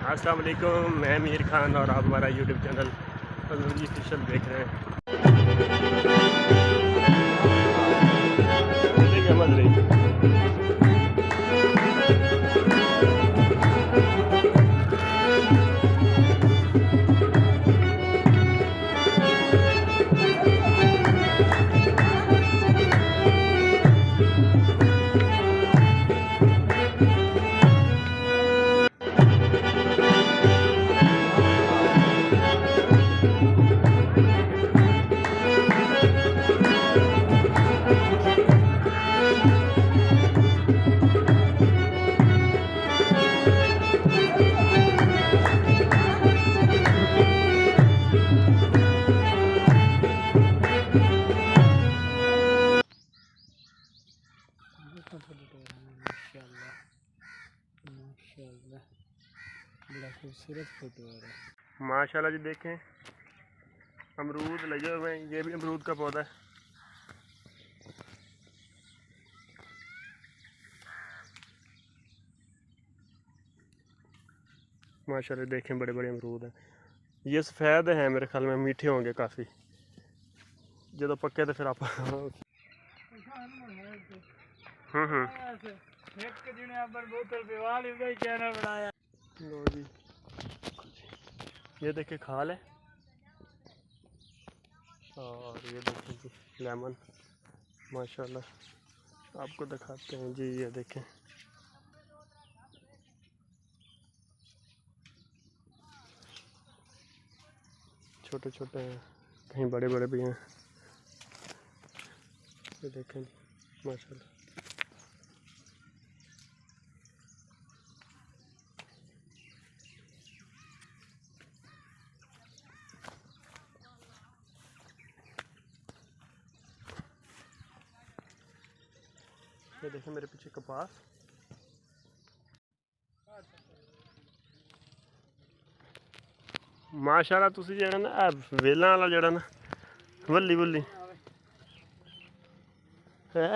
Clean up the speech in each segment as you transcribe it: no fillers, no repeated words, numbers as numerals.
अस्सलाम वालेकुम, मैं मीर खान और आप हमारा यूट्यूब चैनल ऑफिशियल देख रहे हैं। मज रही माशाल्लाह बड़ा खूबसूरत फोटो आ रहा है। माशाल्लाह जी। देखें अमरूद लगे हुए हैं, ये भी अमरूद का पौधा है। माशाल्लाह देखें बड़े बड़े अमरूद हैं। ये सफ़ेद हैं, मेरे ख्याल में मीठे होंगे काफ़ी। जो पक्के तो फिर आप लो जी, ये देखिए खाल है और ये देखिए जी लेमन। माशाल्लाह आपको दिखाते हैं जी, ये देखें छोटे छोटे हैं, कहीं बड़े बड़े भी हैं। ये देखें माशाल्लाह। ये देखें मेरे पीछे कपास। माशाल्लाह तुसी जेड़ा ना वेला वाला जेड़ा ना वल्ली वल्ली है।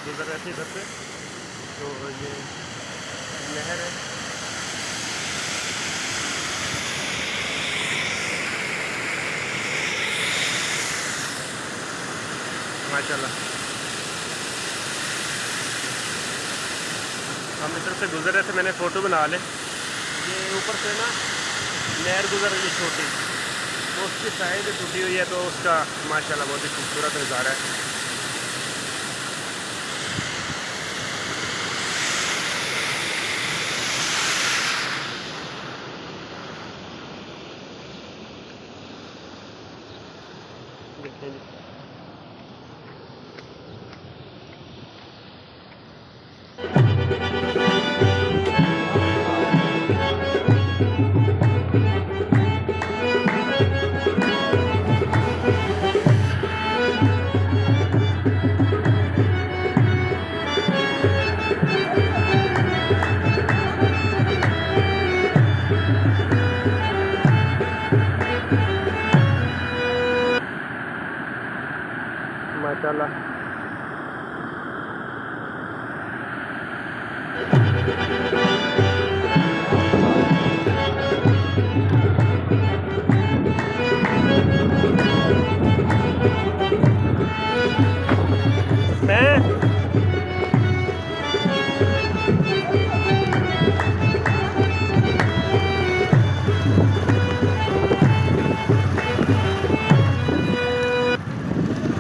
गुजर रहे थे इधर से, तो ये नहर है। माशाल्लाह हम इधर से गुजर रहे थे, मैंने फ़ोटो बना ले। ये ऊपर से ना नहर गुजर रही है छोटी, तो उसकी साइड टूटी हुई है, तो उसका माशाल्लाह बहुत ही खूबसूरत नज़ारा है। देखें जी।